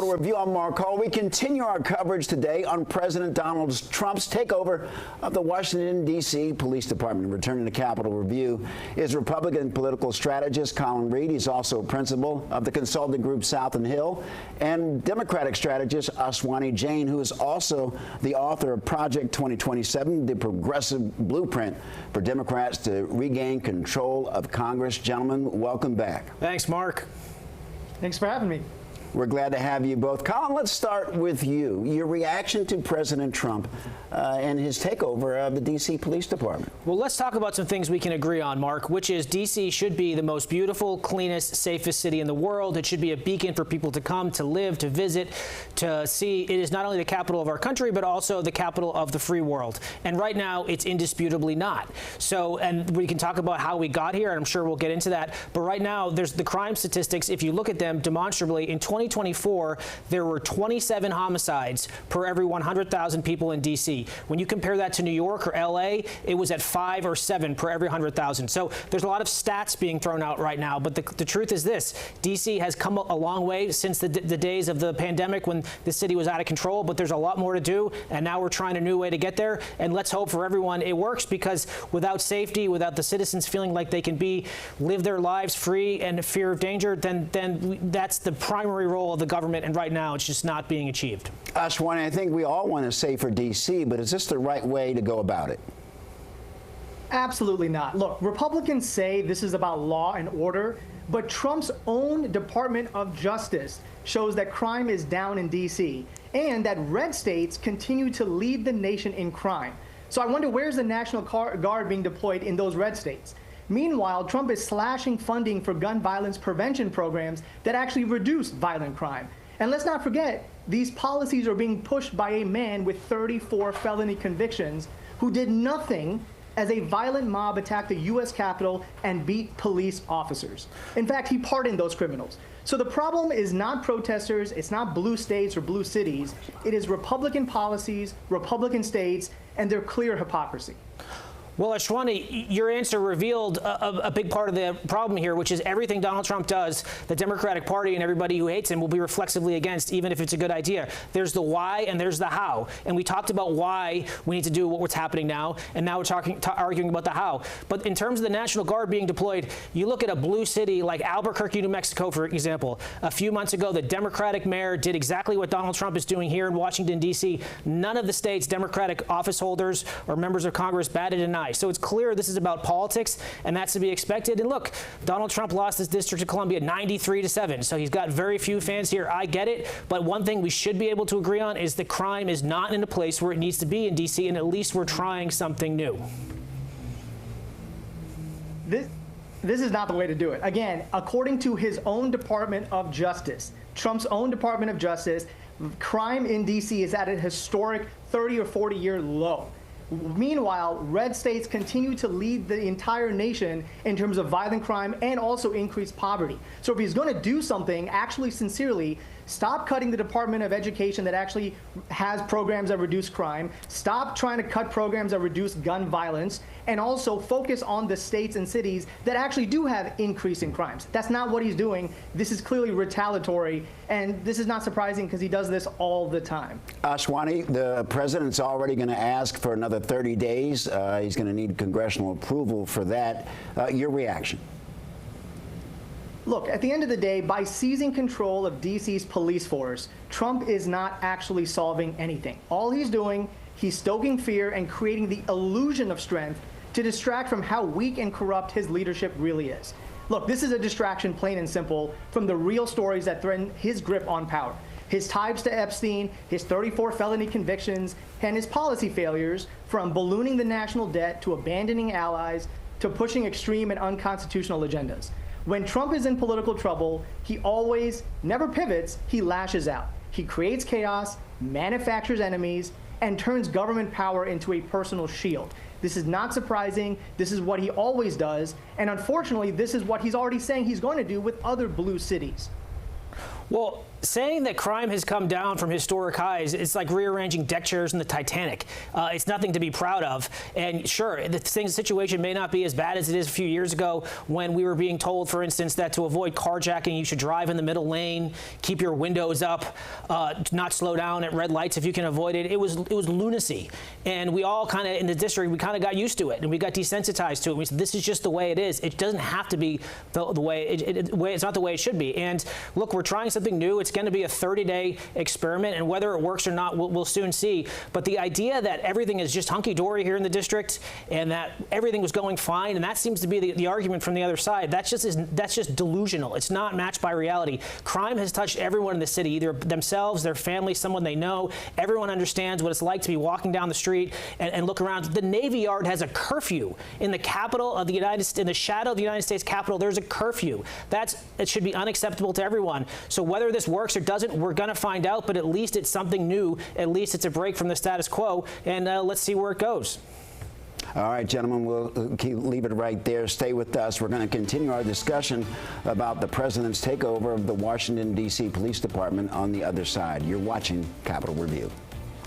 Political Review. I'm Mark Hall. We continue our coverage today on President Donald Trump's takeover of the Washington, D.C. Police Department. Returning to Capitol Review is Republican political strategist Colin Reed. He's also principal of the consulting group South and Hill, and Democratic strategist Ashwani Jain, who is also the author of Project 2027, the progressive blueprint for Democrats to regain control of Congress. Gentlemen, welcome back. Thanks, Mark. Thanks for having me. We're glad to have you both. Colin, let's start with you. Your reaction to President Trump and his takeover of the D.C. Police Department. Well, let's talk about some things we can agree on, Mark, which is D.C. should be the most beautiful, cleanest, safest city in the world. It should be a beacon for people to come, to live, to visit, to see. It is not only the capital of our country, but also the capital of the free world. And right now, it's indisputably not. So, and we can talk about how we got here, and I'm sure we'll get into that. But right now, there's the crime statistics. If you look at them demonstrably, in 2024, there were 27 homicides per every 100,000 people in D.C. When you compare that to New York or L.A., it was at 5 or 7 per every 100,000. So there's a lot of stats being thrown out right now. But the truth is this: D.C. has come a long way since the days of the pandemic when the city was out of control. But there's a lot more to do. And now we're trying a new way to get there. And let's hope for everyone it works, because without safety, without the citizens feeling like they can live their lives free and fear of danger, then that's the primary role of the government, and right now it's just not being achieved. Ashwani, I think we all want to say for D.C., but is this the right way to go about it? Absolutely not. Look, Republicans say this is about law and order, but Trump's own Department of Justice shows that crime is down in D.C. and that red states continue to lead the nation in crime. So I wonder, where's the National Guard being deployed in those red states? Meanwhile, Trump is slashing funding for gun violence prevention programs that actually reduce violent crime. And let's not forget, these policies are being pushed by a man with 34 felony convictions who did nothing as a violent mob attacked the U.S. Capitol and beat police officers. In fact, he pardoned those criminals. So the problem is not protesters, it's not blue states or blue cities, it is Republican policies, Republican states, and their clear hypocrisy. Well, Ashwani, your answer revealed a big part of the problem here, which is everything Donald Trump does, the Democratic Party and everybody who hates him will be reflexively against, even if it's a good idea. There's the why and there's the how. And we talked about why we need to do what's happening now, and now we're arguing about the how. But in terms of the National Guard being deployed, you look at a blue city like Albuquerque, New Mexico, for example. A few months ago, the Democratic mayor did exactly what Donald Trump is doing here in Washington, D.C. None of the state's Democratic office holders or members of Congress batted an eye. So it's clear this is about politics, and that's to be expected. And look, Donald Trump lost his District of Columbia 93-7, so he's got very few fans here. I get it, but one thing we should be able to agree on is that crime is not in a place where it needs to be in D.C., and at least we're trying something new. This is not the way to do it. Again, according to his own Department of Justice, Trump's own Department of Justice, crime in D.C. is at a historic 30 or 40-year low. Meanwhile, red states continue to lead the entire nation in terms of violent crime and also increased poverty. So if he's going to do something actually sincerely, stop cutting the Department of Education that actually has programs that reduce crime, stop trying to cut programs that reduce gun violence, and also focus on the states and cities that actually do have increasing crimes. That's not what he's doing. This is clearly retaliatory, and this is not surprising because he does this all the time. Ashwani, the president's already going to ask for another 30 days. He's going to need congressional approval for that. Your reaction? Look, at the end of the day, by seizing control of D.C.'s police force, Trump is not actually solving anything. All he's doing, he's stoking fear and creating the illusion of strength to distract from how weak and corrupt his leadership really is. Look, this is a distraction, plain and simple, from the real stories that threaten his grip on power. His ties to Epstein, his 34 felony convictions, and his policy failures, from ballooning the national debt to abandoning allies to pushing extreme and unconstitutional agendas. When Trump is in political trouble, he always never pivots, he lashes out. He creates chaos, manufactures enemies, and turns government power into a personal shield. This is not surprising. This is what he always does. And unfortunately, this is what he's already saying he's going to do with other blue cities. Well, saying that crime has come down from historic highs, it's like rearranging deck chairs in the Titanic. It's nothing to be proud of. And sure, the situation may not be as bad as it is a few years ago when we were being told, for instance, that to avoid carjacking, you should drive in the middle lane, keep your windows up, not slow down at red lights if you can avoid it. It was lunacy. And we all kind of, in the district, we kind of got used to it and we got desensitized to it. We said, this is just the way it is. It doesn't have to be the way, it's not the way it should be. And look, we're trying something new. It's going to be a 30-day experiment, and whether it works or not, we'll soon see. But the idea that everything is just hunky-dory here in the district and that everything was going fine, and that seems to be the argument from the other side, that's just delusional. It's not matched by reality. Crime has touched everyone in the city, either themselves, their family, someone they know. Everyone understands what it's like to be walking down the street and look around. The Navy Yard has a curfew in the capital of the United States, in the shadow of the United States Capitol. There's a curfew. It should be unacceptable to everyone. So whether this works or doesn't, we're going to find out, but at least it's something new. At least it's a break from the status quo, and let's see where it goes. All right, gentlemen, we'll leave it right there. Stay with us. We're going to continue our discussion about the president's takeover of the Washington, D.C. Police Department on the other side. You're watching Capitol Review.